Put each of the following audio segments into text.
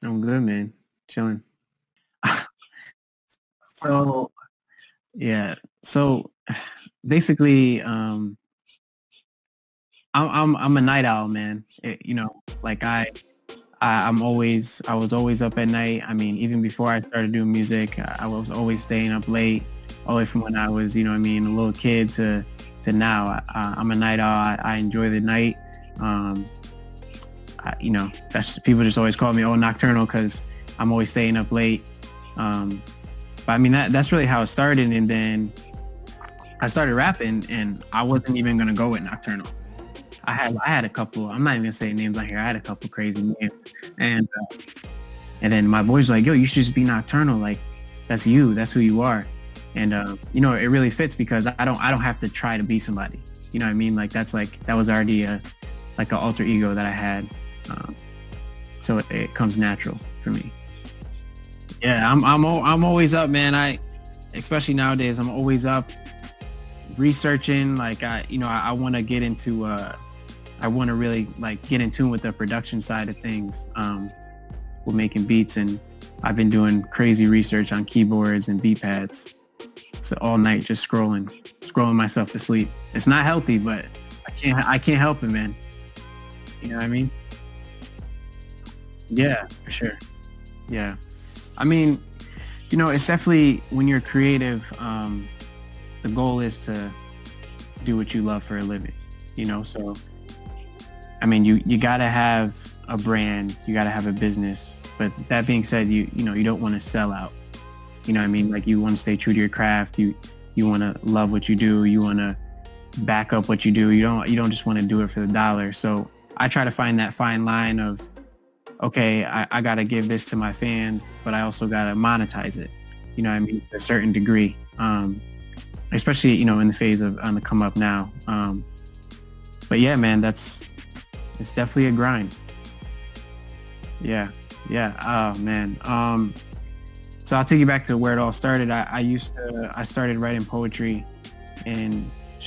I'm good, man. Chilling. So yeah. So basically, I'm a night owl, man. Like I was always up at night. I mean, even before I started doing music, I was always staying up late, all the way from when I was, a little kid to now. I'm a night owl. I enjoy the night. Um, that's people just always call me nocturnal because I'm always staying up late. Um, but I mean that's really how it started, and then I started rapping, and I wasn't even gonna go with nocturnal. I had a couple. I'm not even gonna say names on here. I had a couple crazy names, and and then my boys were like, "Yo, you should just be nocturnal. Like that's you. That's who you are." And it really fits because I don't have to try to be somebody. You know what I mean? Like that was already like an alter ego that I had. Um, so it comes natural for me. Yeah, I'm always up, man. Especially nowadays, I'm always up researching. Like I want to get into I want to really like get in tune with the production side of things, with making beats, and I've been doing crazy research on keyboards and beat pads. So all night just scrolling myself to sleep. It's not healthy, but I can't help it, man. You know what I mean? Yeah, for sure. Yeah. I mean, it's definitely when you're creative, the goal is to do what you love for a living. So I mean, you gotta have a brand, you gotta have a business. But that being said, you don't want to sell out. You know what I mean? Like you want to stay true to your craft. You want to love what you do. You want to back up what you do. You don't just want to do it for the dollar. So I try to find that fine line of, okay, I got to give this to my fans, but I also got to monetize it. You know what I mean? To a certain degree, especially, in the phase of on the come up now. But yeah, man, it's definitely a grind. Yeah. Yeah. Oh man. So I'll take you back to where it all started. I started writing poetry in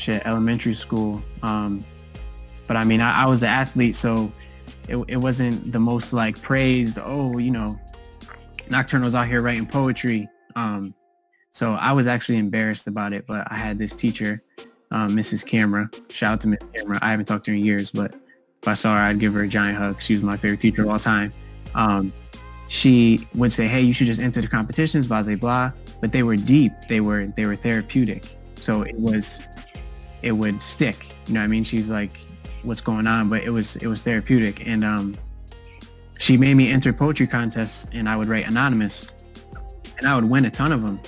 elementary school. But I mean, I was an athlete, so it wasn't the most like praised. Oh, Nocturnal's out here writing poetry. So I was actually embarrassed about it, but I had this teacher, Mrs. Camera. Shout out to Miss Camera. I haven't talked to her in years, but if I saw her, I'd give her a giant hug. She was my favorite teacher of all time. She would say, "Hey, you should just enter the competitions, blah blah blah." But they were deep. They were therapeutic. So it would stick. You know what I mean? She's like, "What's going on?" But it was therapeutic, and she made me enter poetry contests, and I would write anonymous, and I would win a ton of them,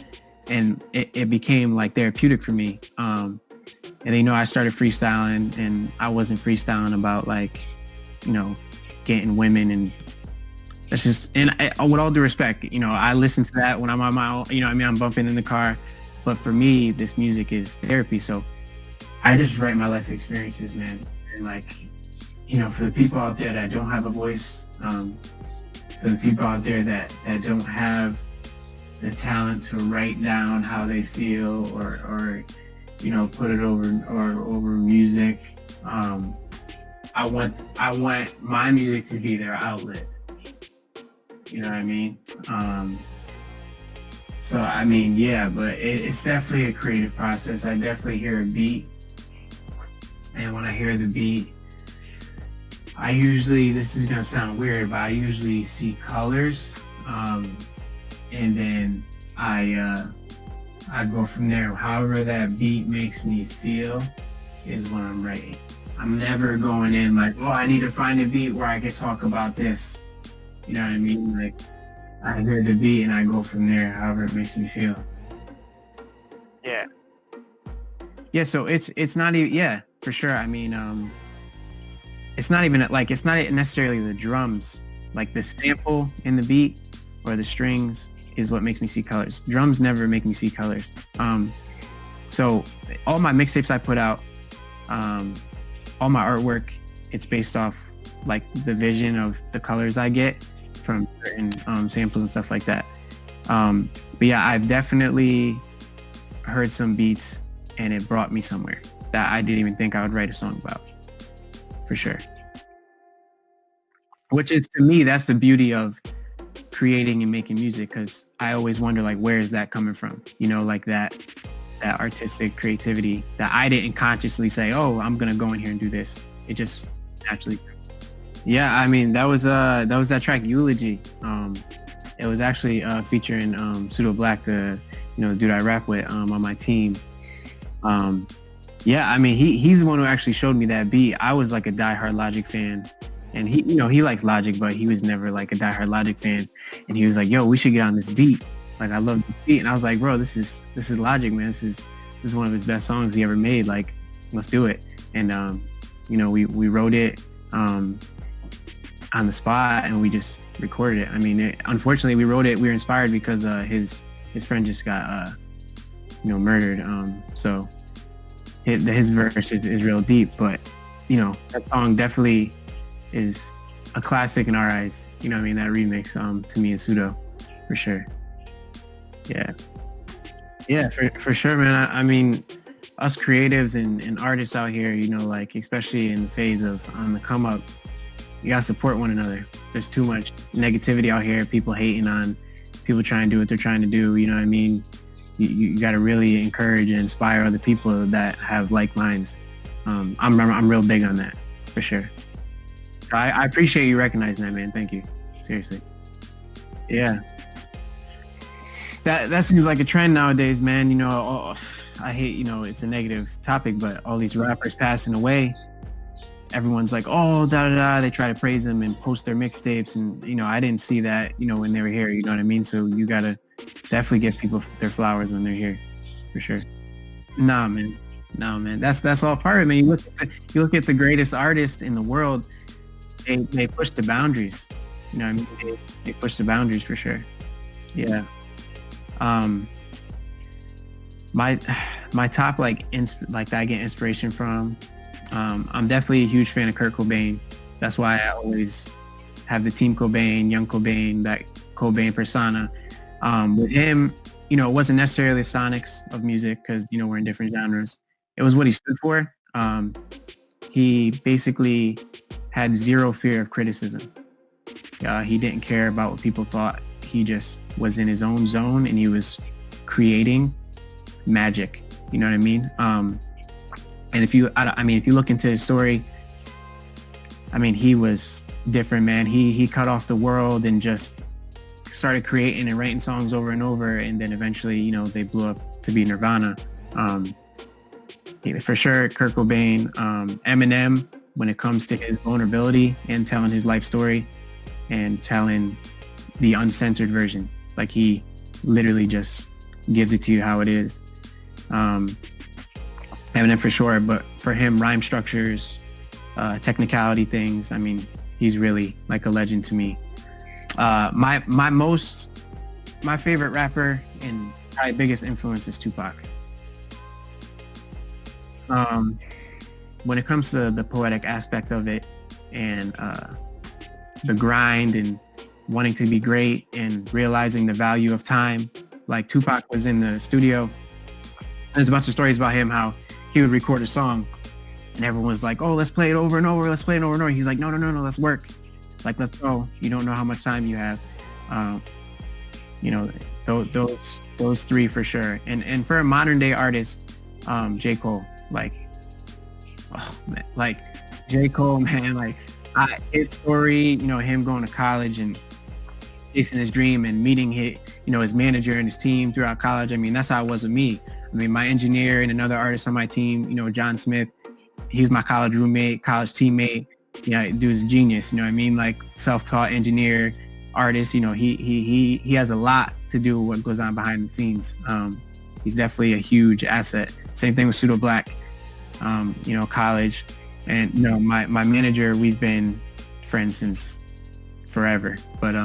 and it became like therapeutic for me. And then, I started freestyling, and I wasn't freestyling about like, getting women, and that's just, and with all due respect, I listen to that when I'm on my own, I'm bumping in the car, but for me, this music is therapy. So I just write my life experiences, man. And like, for the people out there that don't have a voice, for the people out there that don't have the talent to write down how they feel, or put it over music. I want my music to be their outlet. You know what I mean? So I mean, yeah, but it's definitely a creative process. I definitely hear a beat, and when I hear the beat, this is gonna sound weird, but I usually see colors, and then I go from there. However that beat makes me feel is when I'm writing. I'm never going in like, oh, I need to find a beat where I can talk about this. You know what I mean? Like I hear the beat and I go from there, however it makes me feel. Yeah. Yeah. So it's not even, yeah, for sure. I mean, it's not even like, it's not necessarily the drums, like the sample in the beat or the strings is what makes me see colors. Drums never make me see colors. So all my mixtapes I put out, all my artwork, it's based off like the vision of the colors I get from certain samples and stuff like that. But yeah, I've definitely heard some beats and it brought me somewhere that I didn't even think I would write a song about, for sure. Which is, to me, that's the beauty of creating and making music, because I always wonder like where is that coming from? Like that artistic creativity that I didn't consciously say, oh, I'm gonna go in here and do this. It just naturally. Yeah, I mean that track Eulogy. It was actually featuring Pseudo Black, the dude I rap with on my team. Yeah, I mean he's the one who actually showed me that beat. I was like a diehard Logic fan, and he likes Logic, but he was never like a diehard Logic fan. And he was like, "Yo, we should get on this beat. Like, I love this beat." And I was like, "Bro, this is Logic, man. This is one of his best songs he ever made. Like, let's do it." And we wrote it on the spot, and we just recorded it. I mean, unfortunately, we wrote it. We were inspired because his friend just got murdered. So his verse is real deep, but that song definitely is a classic in our eyes. That remix to me and Pseudo, for sure. Yeah, for sure, man. I mean, us creatives and artists out here, like especially in the phase of on the come up, you gotta support one another. There's too much negativity out here, people hating on people trying to do what they're trying to do. You know what I mean? You got to really encourage and inspire other people that have like minds. I'm real big on that, for sure. So I appreciate you recognizing that, man. Thank you. Seriously. Yeah. That seems like a trend nowadays, man. I hate, it's a negative topic, but all these rappers passing away, everyone's like, oh, da da da. They try to praise them and post their mixtapes, and I didn't see that, when they were here. You know what I mean? So you gotta definitely give people their flowers when they're here, for sure. Nah, man. No, man. That's all part of it, man. You look at the greatest artists in the world. They push the boundaries. You know what I mean? They push the boundaries, for sure. Yeah. My top like that I get inspiration from. I'm definitely a huge fan of Kurt Cobain. That's why I always have the Team Cobain, Young Cobain, that Cobain persona. With him, it wasn't necessarily the sonics of music, because we're in different genres. It was what he stood for. He basically had zero fear of criticism. He didn't care about what people thought. He just was in his own zone, and he was creating magic. You know what I mean? And if you look into his story, I mean, he was different, man. He cut off the world and just started creating and writing songs over and over, and then eventually, they blew up to be Nirvana. For sure, Kurt Cobain. Eminem, when it comes to his vulnerability and telling his life story and telling the uncensored version, like he literally just gives it to you how it is. Eminem for sure, but for him, rhyme structures, technicality things, I mean, he's really like a legend to me. My favorite rapper and probably biggest influence is Tupac. When it comes to the poetic aspect of it, and the grind and wanting to be great and realizing the value of time, like Tupac was in the studio. There's a bunch of stories about him, how he would record a song and everyone was like, oh, let's play it over and over. Let's play it over and over. He's like, no, let's work. Like, let's go. You don't know how much time you have. Those three for sure. And for a modern day artist, J. Cole, like, oh man, like J. Cole, man, like his story, him going to college and chasing his dream and meeting his manager and his team throughout college. I mean, that's how it was with me. I mean, my engineer and another artist on my team, John Smith, he was my college roommate, college teammate. Yeah, dude's a genius. You know what I mean? Like, self-taught engineer, artist. He has a lot to do with what goes on behind the scenes. He's definitely a huge asset. Same thing with Pseudo Black. College, and my manager, we've been friends since forever. But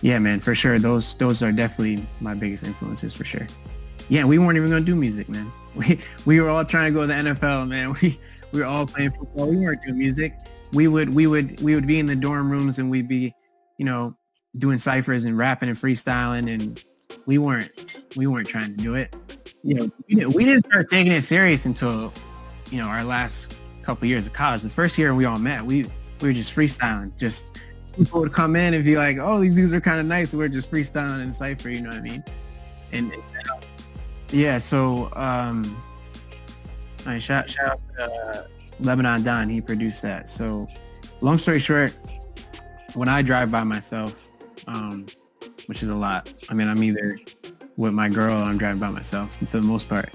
yeah, man, for sure, those are definitely my biggest influences, for sure. Yeah, we weren't even gonna do music, man. We were all trying to go to the NFL, man. We were all playing football. We weren't doing music. We would be in the dorm rooms, and we'd be, doing ciphers and rapping and freestyling, and we weren't trying to do it. We didn't start taking it serious until, our last couple of years of college. The first year we all met, we were just freestyling, just people would come in and be like, "Oh, these dudes are kind of nice. We're just freestyling in cipher." You know what I mean? And yeah, so shout out Lebanon Don. He produced that. So long story short, when I drive by myself, which is a lot. I mean, I'm either with my girl or I'm driving by myself for the most part.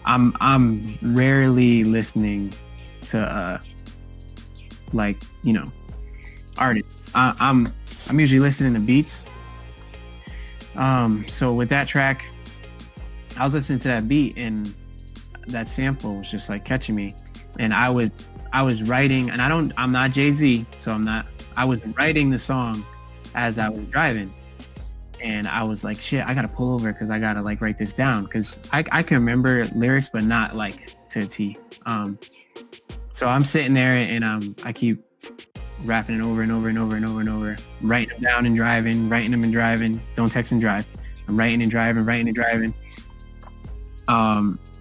I'm rarely listening to like, you know, artists. I'm usually listening to beats. So with that track, I was listening to that beat and that sample was just like catching me. And I was writing, and I'm not Jay-Z, so I was writing the song as I was driving. And I was like, shit, I gotta pull over because I gotta like write this down, because I can remember lyrics but not like to a T. So I'm sitting there and I keep rapping it over and over and over and over and over, writing them down and driving, writing them and driving. Don't text and drive. I'm writing and driving, writing and driving.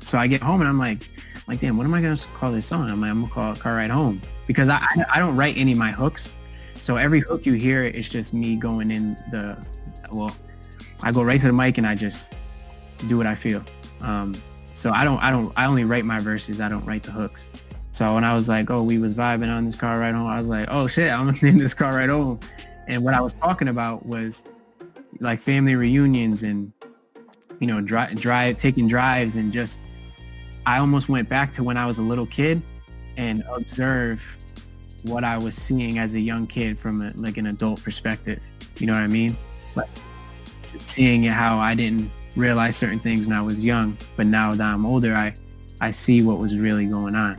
So I get home and I'm like, damn, what am I gonna call this song? I'm gonna call it Car Ride Home, because I don't write any of my hooks. So every hook you hear, it's just me going in I go right to the mic and I just do what I feel. So I only write my verses. I don't write the hooks. So when I was like, oh, we was vibing on this car ride home, I was like, oh shit, I'm gonna name this car ride home. And what I was talking about was like family reunions and, you know, taking drives, and just, I almost went back to when I was a little kid and observe what I was seeing as a young kid from like an adult perspective. You know what I mean? Like seeing how I didn't realize certain things when I was young, but now that I'm older, I see what was really going on.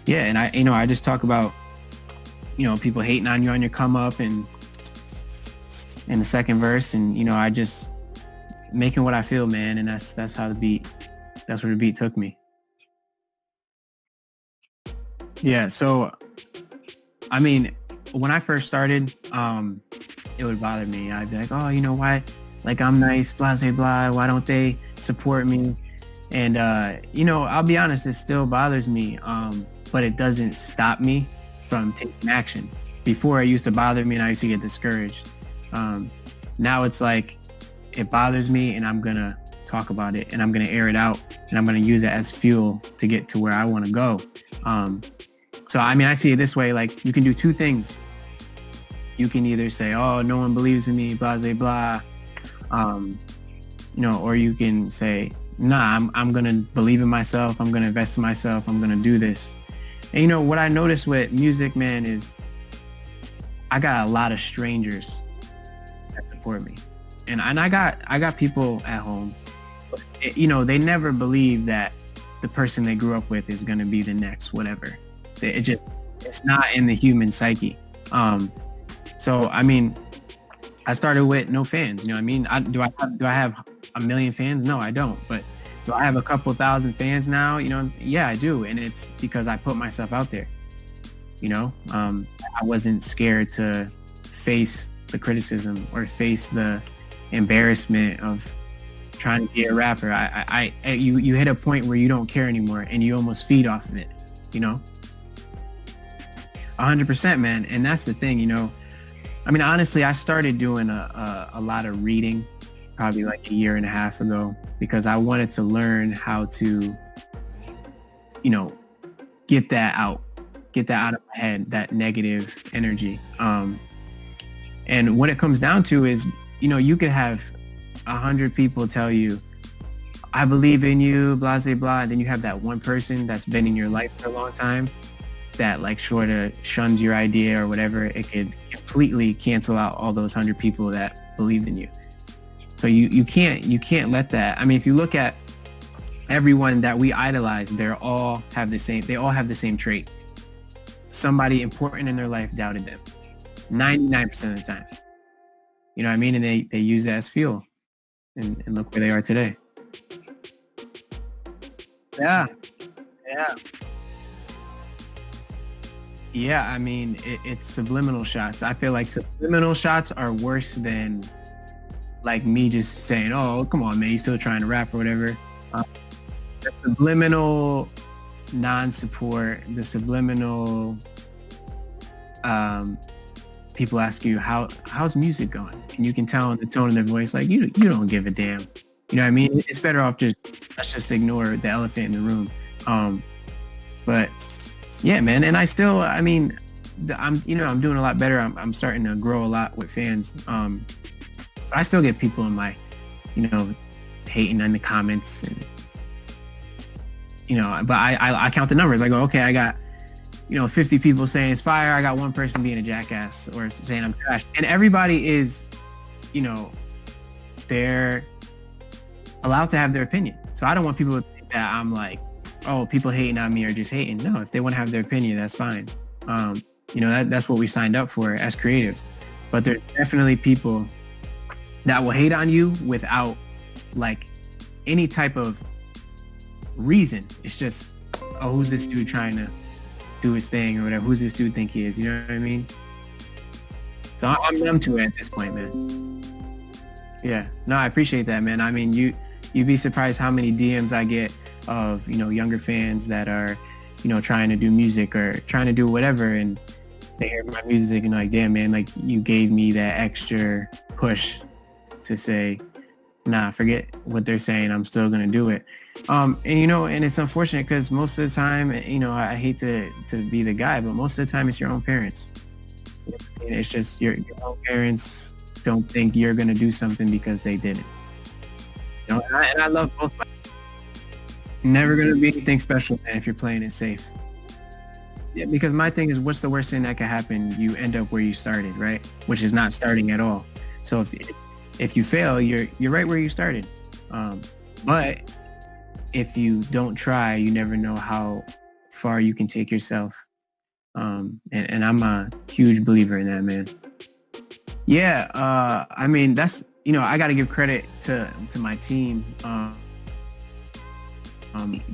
Yeah, and I just talk about, you know, people hating on you on your come up and in the second verse, and you know, I just making what I feel, man, and that's where the beat took me. Yeah, so I mean, when I first started, it would bother me. I'd be like, oh, you know, why? Like, I'm nice, blah, blah, blah. Why don't they support me? And, you know, I'll be honest, it still bothers me, but it doesn't stop me from taking action. Before, it used to bother me and I used to get discouraged. Now it's like, it bothers me and I'm going to talk about it and I'm going to air it out and I'm going to use it as fuel to get to where I want to go. So, I mean, I see it this way, like, you can do two things. You can either say, oh, no one believes in me, blah, blah, blah. You know, or you can say, nah, I'm going to believe in myself. I'm going to invest in myself. I'm going to do this. And, you know, what I noticed with music, man, is I got a lot of strangers that support me. And I got people at home, but you know, they never believe that the person they grew up with is going to be the next whatever. It's not in the human psyche. So, I mean, I started with no fans, you know what I mean? Do I have a million fans? No, I don't. But do I have a couple thousand fans now? You know, yeah, I do. And it's because I put myself out there, you know? I wasn't scared to face the criticism or face the embarrassment of trying to be a rapper. You hit a point where you don't care anymore and you almost feed off of it, you know? 100%, man. And that's the thing, you know? I mean, honestly, I started doing a lot of reading probably like a year and a half ago because I wanted to learn how to, you know, get that out of my head, that negative energy. And what it comes down to is, you know, you could have 100 people tell you, I believe in you, blah, blah, blah. And then you have that one person that's been in your life for a long time that like sort of shuns your idea or whatever. It could completely cancel out all those 100 people that believed in you. So you can't let that. I mean, if you look at everyone that we idolize, they all have the same trait. Somebody important in their life doubted them 99% of the time. You know what I mean? And they use it as fuel and look where they are today. Yeah. Yeah. Yeah, I mean, it's subliminal shots. I feel like subliminal shots are worse than like me just saying, oh, come on, man, you still trying to rap or whatever. The subliminal non-support, the subliminal, um, people ask you how's music going, and you can tell in the tone of their voice like you don't give a damn. You know what I mean? It's better off just let's just ignore the elephant in the room. Um, but yeah, man, and I mean, I'm doing a lot better. I'm starting to grow a lot with fans. But I still get people in my, you know, hating in the comments, and but I count the numbers. I go, okay, I got 50 people saying it's fire. I got one person being a jackass or saying I'm trash, and everybody is, they're allowed to have their opinion. So I don't want people to think that I'm like, oh, people hating on me are just hating. No, if they want to have their opinion, that's fine. That's what we signed up for as creatives. But there's definitely people that will hate on you without like any type of reason. It's just, oh, who's this dude trying to do his thing or whatever? Who's this dude think he is? You know what I mean? So I'm numb to it at this point, man. Yeah, no, I appreciate that, man. I mean, you'd be surprised how many DMs I get of, younger fans that are, trying to do music or trying to do whatever, and they hear my music and like, damn, man, like you gave me that extra push to say, nah, forget what they're saying. I'm still gonna do it. And it's unfortunate because most of the time, I hate to be the guy, but most of the time it's your own parents. It's just your own parents don't think you're gonna do something because they didn't. And I love both. Never gonna be anything special, man, if you're playing it safe. Yeah, because my thing is, what's the worst thing that could happen? You end up where you started, right? Which is not starting at all. So if you fail, you're right where you started. But if you don't try, you never know how far you can take yourself. And I'm a huge believer in that, man. Yeah, I mean, that's, I got to give credit to my team.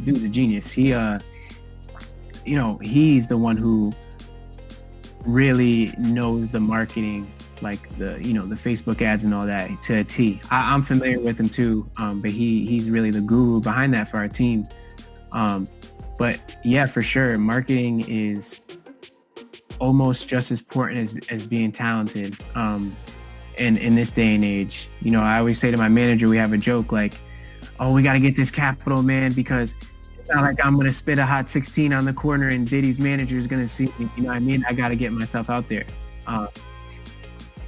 Dude's a genius. He, he's the one who really knows the marketing, like the Facebook ads and all that to a T. I'm familiar with him too, but he's really the guru behind that for our team. But yeah, for sure, marketing is almost just as important as being talented. In this day and age, I always say to my manager, we have a joke like, oh, we got to get this capital, man, because it's not like I'm going to spit a hot 16 on the corner and Diddy's manager is going to see me. You know what I mean? I got to get myself out there.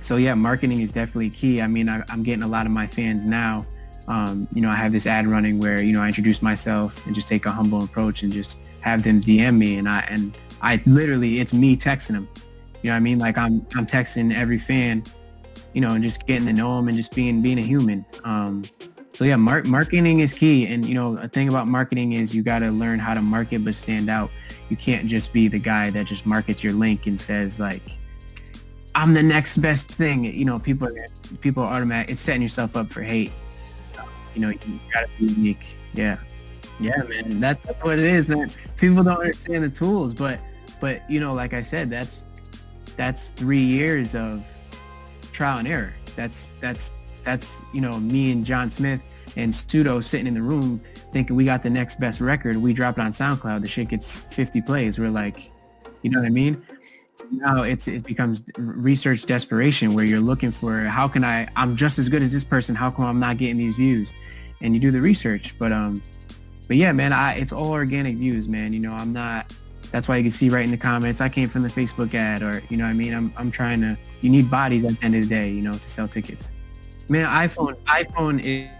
So yeah, marketing is definitely key. I mean, I'm getting a lot of my fans now. I have this ad running where, I introduce myself and just take a humble approach and just have them DM me. And I literally, it's me texting them. You know what I mean? Like I'm texting every fan, and just getting to know them and just being a human. So yeah, marketing is key. And, a thing about marketing is you got to learn how to market, but stand out. You can't just be the guy that just markets your link and says like, I'm the next best thing. People automatic. It's setting yourself up for hate. You gotta be unique. Yeah, man. That's what it is, man. People don't understand the tools, but like I said, that's 3 years of trial and error. That's me and John Smith and Pseudo sitting in the room thinking we got the next best record. We drop it on SoundCloud. The shit gets 50 plays. We're like, you know what I mean? Now it becomes research desperation where you're looking for I'm just as good as this person. How come I'm not getting these views? And you do the research, but yeah, man, it's all organic views, man. I'm not, that's why you can see right in the comments, I came from the Facebook ad, or, you know what I mean? I'm trying to, you need bodies at the end of the day, to sell tickets. Man, iPhone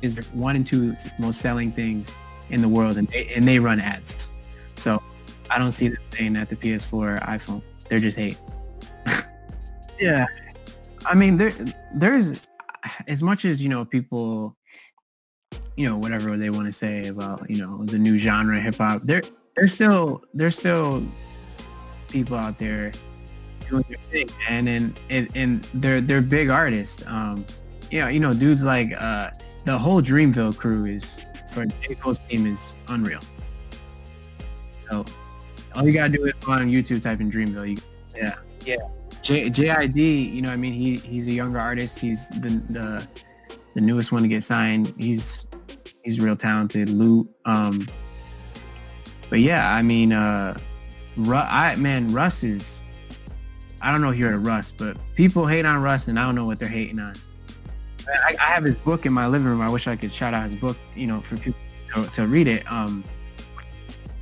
is one and two most selling things in the world, and they run ads. So I don't see them saying that the PS4 or iPhone. They're just hate. Yeah. I mean, there's as much as, people, whatever they want to say about, the new genre hip hop, there's still people out there doing their thing, and they're big artists. Dudes like the whole Dreamville crew is, for J. Cole's team, is unreal. So all you gotta do is go on YouTube, type in Dreamville. Yeah. JID, he's a younger artist. He's the newest one to get signed. He's real talented. Loot. But yeah, I mean, Russ is, I don't know if you're a Russ, but people hate on Russ and I don't know what they're hating on. I have his book in my living room. I wish I could shout out his book, for people to read it.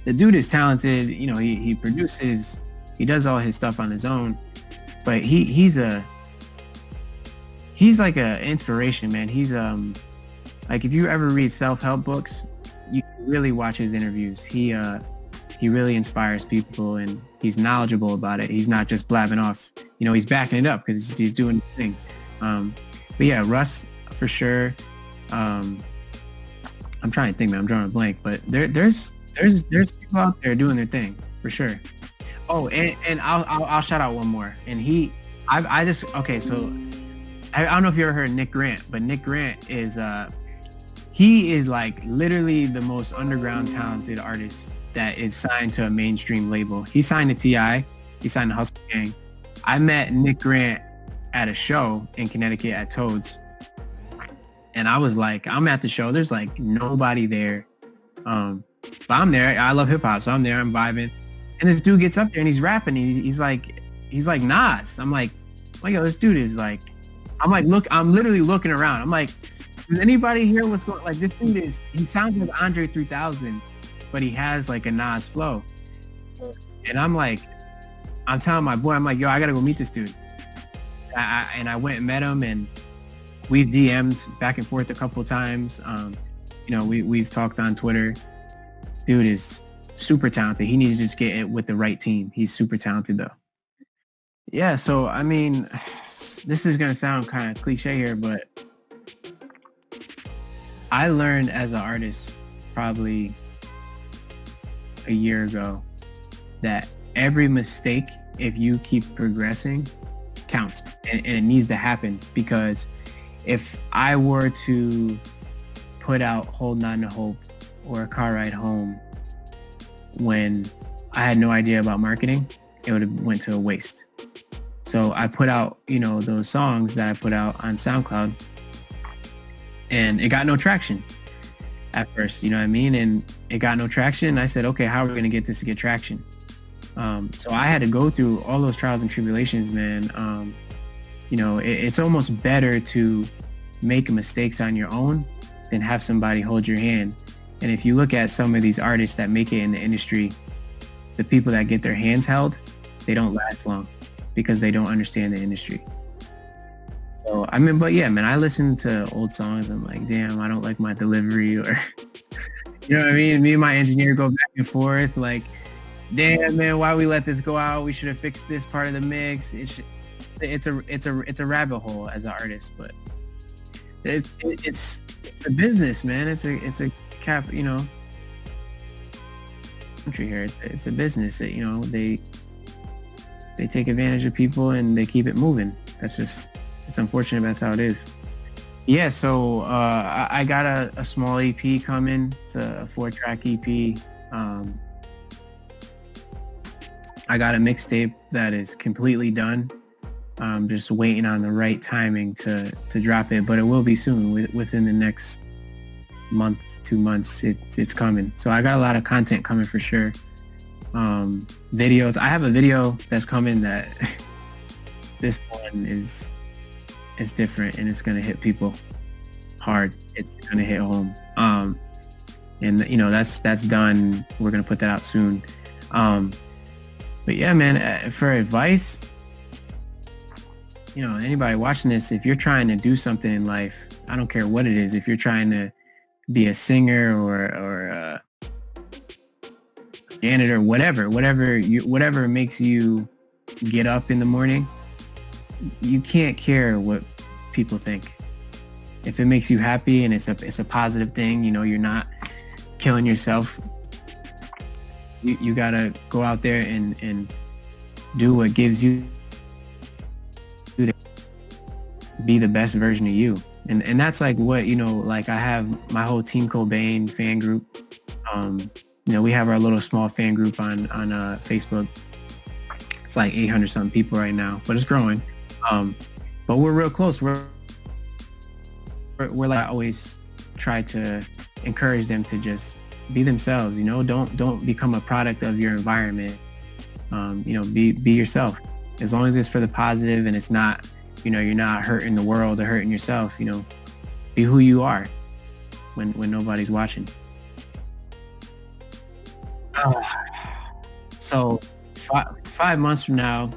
The dude is talented. He produces, he does all his stuff on his own, but he's like a inspiration, man. He's like, if you ever read self-help books, you can really watch his interviews. He really inspires people and he's knowledgeable about it. He's not just blabbing off, he's backing it up because he's doing the thing. But yeah, Russ for sure. I'm trying to think, man. I'm drawing a blank, but there's people out there doing their thing for sure. Oh, and I'll shout out one more. And so I don't know if you ever heard of Nick Grant, but Nick Grant is he is like literally the most underground talented artist that is signed to a mainstream label. He signed to T.I., he signed to Hustle Gang. I met Nick Grant at a show in Connecticut at Toads. And I was like, I'm at the show. There's like nobody there. But I'm there. I love hip hop. So I'm there. I'm vibing. And this dude gets up there and he's rapping. He's like Nas. I'm like, yo, this dude is like, I'm literally looking around. I'm like, does anybody hear what's going on? Like, this dude he sounds like Andre 3000, but he has like a Nas flow. And I'm telling my boy, I'm like, yo, I gotta go meet this dude. And I went and met him and we've DM'd back and forth a couple of times. We've talked on Twitter. Dude is super talented. He needs to just get it with the right team. He's super talented though. Yeah, so I mean, this is gonna sound kind of cliche here, but I learned as an artist probably a year ago that every mistake, if you keep progressing, counts, and it needs to happen. Because if I were to put out Holding On to Hope or A Car Ride Home when I had no idea about marketing, it would have went to a waste. So I put out, those songs that I put out on SoundCloud, and it got no traction at first, you know what I mean? And it got no traction. I said, okay, how are we going to get this to get traction? So I had to go through all those trials and tribulations, man. It's almost better to make mistakes on your own than have somebody hold your hand. And if you look at some of these artists that make it in the industry, the people that get their hands held, they don't last long because they don't understand the industry. So, but yeah, man, I listen to old songs. I'm like, damn, I don't like my delivery, or, you know what I mean? Me and my engineer go back and forth like, damn, man, why we let this go out? We should have fixed this part of the mix. It's a rabbit hole as an artist, but it's a business, man. It's a cap, country here. It's a business that, they take advantage of people and they keep it moving. It's unfortunate, but that's how it is. Yeah, so I got a small EP coming. It's a 4-track EP. I got a mixtape that is completely done. I'm just waiting on the right timing to drop it, but it will be soon. Within the next month, 2 months, it's coming. So I got a lot of content coming for sure. Videos. I have a video that's coming that this one is different and it's gonna hit people hard. It's gonna hit home. And that's done. We're gonna put that out soon. But yeah, man, for advice, anybody watching this, if you're trying to do something in life, I don't care what it is. If you're trying to be a singer or a janitor, whatever makes you get up in the morning, you can't care what people think. If it makes you happy and it's a positive thing, you're not killing yourself. You gotta go out there and do what gives you to be the best version of you. And that's like what, like I have my whole Team Cobain fan group. We have our little small fan group on Facebook. It's like 800 something people right now, but it's growing. But we're real close. We're like, I always try to encourage them to just be themselves, don't become a product of your environment. Be yourself. As long as it's for the positive and it's not, you're not hurting the world or hurting yourself. Be who you are when nobody's watching. Uh, so 5 months from now,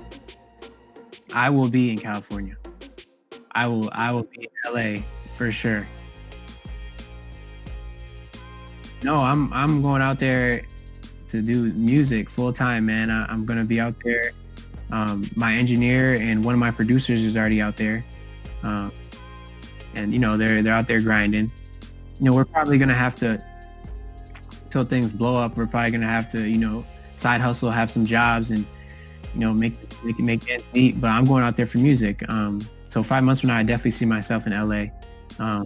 I will be in California. I will be in LA for sure. No, I'm going out there to do music full time, man. I'm gonna be out there. My engineer and one of my producers is already out there, uh, and they're out there grinding. We're probably gonna have to, till things blow up. We're probably gonna have to, side hustle, have some jobs, and make ends meet. But I'm going out there for music. So 5 months from now, I definitely see myself in LA, um,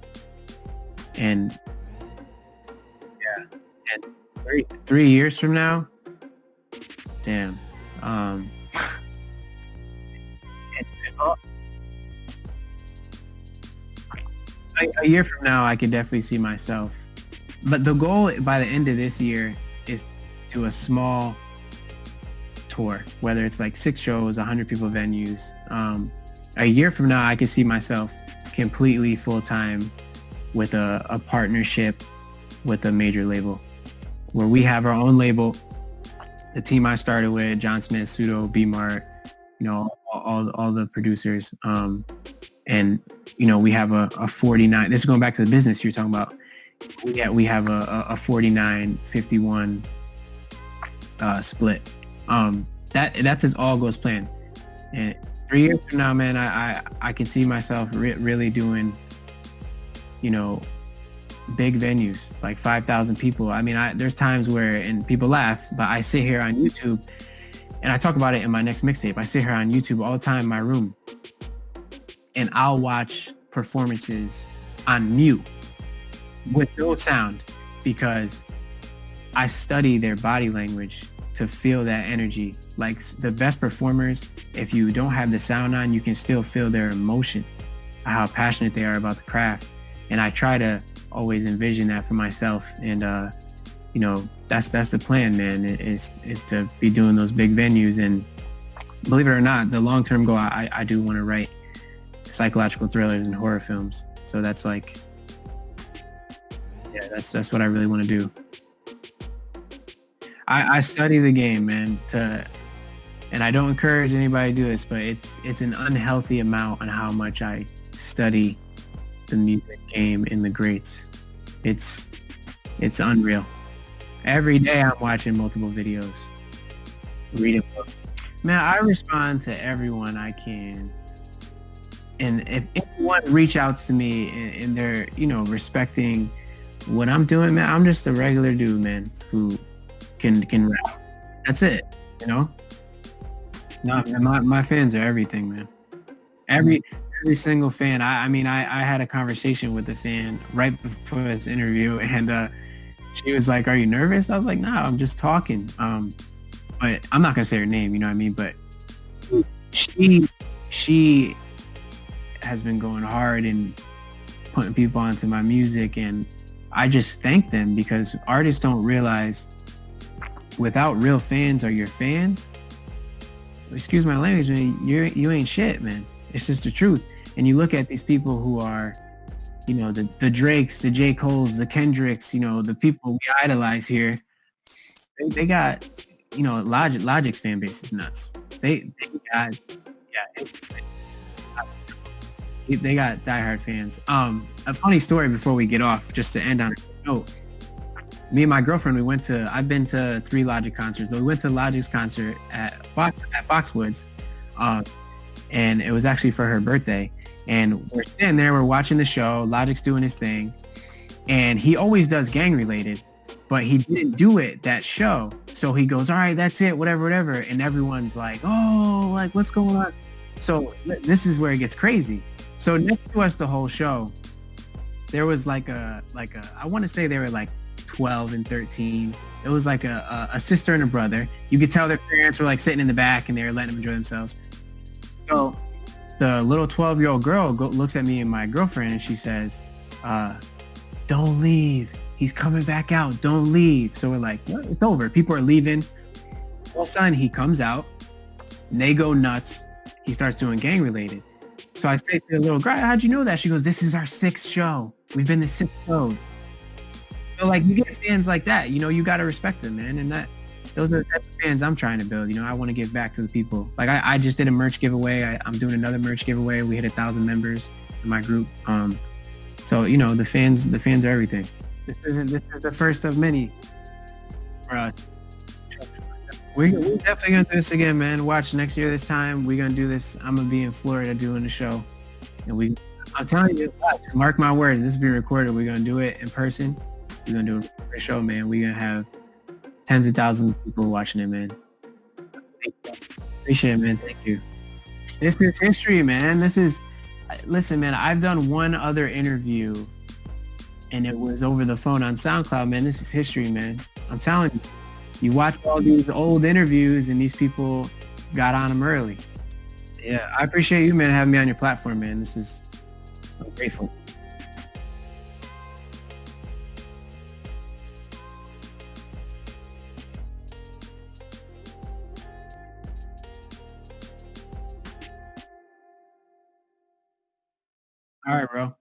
and yeah, and 3 years from now, damn. Um, and a year from now, I could definitely see myself. But the goal by the end of this year is to do a small tour, whether it's like 6 shows, 100 people venues. A year from now, I could see myself completely full time with a partnership with a major label, where we have our own label. The team I started with, John Smith, Pseudo, B Mart, all the producers. And we have a 49. This is going back to the business you're talking about. We have a 49-51 split. That's as all goes planned. And 3 years from now, man, I can see myself really doing, big venues like 5,000 people. I mean, there's times where, and people laugh, but I sit here on YouTube, and I talk about it in my next mixtape. I sit here on YouTube all the time in my room, and I'll watch performances on mute with no sound, because I study their body language to feel that energy. Like the best performers, if you don't have the sound on, you can still feel their emotion, how passionate they are about the craft. And I try to always envision that for myself. And that's the plan, man, is to be doing those big venues. And believe it or not, the long-term goal, I do want to write psychological thrillers and horror films. So that's like, yeah, that's what I really want to do. I study the game, man, and I don't encourage anybody to do this, but it's an unhealthy amount on how much I study the music game and the greats. It's unreal. Every day I'm watching multiple videos, reading books. Man, I respond to everyone I can. And if anyone reach out to me and they're, respecting what I'm doing, man, I'm just a regular dude, man, who can rap. That's it, No, my fans are everything, man. Every single fan. I had a conversation with a fan right before this interview, and she was like, "Are you nervous?" I was like, "No, I'm just talking." But I'm not gonna say her name, you know what I mean? But she has been going hard and putting people onto my music, and I just thank them, because artists don't realize, without real fans or your fans, excuse my language, man, you ain't shit, man. It's just the truth. And you look at these people who are, the Drakes, the J. Coles, the Kendricks, the people we idolize here. They got, Logic's fan base is nuts. They got, yeah, they got diehard fans. A funny story before we get off, just to end on a note. Me and my girlfriend, I've been to 3 Logic concerts, but we went to Logic's concert at Foxwoods, and it was actually for her birthday. And we're sitting there, we're watching the show, Logic's doing his thing, and he always does gang related, but he didn't do it that show. So he goes, "All right, that's it, whatever. And everyone's like, "Oh, like, what's going on?" So this is where it gets crazy. So next to us the whole show, there was like a I want to say they were like 12 and 13. It was like a sister and a brother. You could tell their parents were like sitting in the back and they were letting them enjoy themselves. So the little 12-year-old girl looks at me and my girlfriend, and she says, "Don't leave. He's coming back out. Don't leave." So we're like, "What? It's over." People are leaving. all of a sudden he comes out and they go nuts. He starts doing gang related. So I say to the little girl, how'd you know that? She goes, this is our sixth show. We've been to six shows. So like you get fans like that, you got to respect them, man. And those are the type of fans I'm trying to build. I want to give back to the people. Like I just did a merch giveaway. I'm doing another merch giveaway. We hit 1,000 members in my group. So the fans are everything. This is the first of many for us. We're definitely gonna do this again, man. Watch next year this time. We're gonna do this. I'm gonna be in Florida doing the show. And I'm telling you, watch, mark my words, this is being recorded. We're gonna do it in person. We're gonna do a show, man. We're gonna have tens of thousands of people watching it, man. Appreciate it, man. Thank you. This is history, man. Listen, man, I've done one other interview and it was over the phone on SoundCloud, man. This is history, man. I'm telling you. You watch all these old interviews and these people got on them early. Yeah, I appreciate you, man, having me on your platform, man. I'm grateful. All right, bro.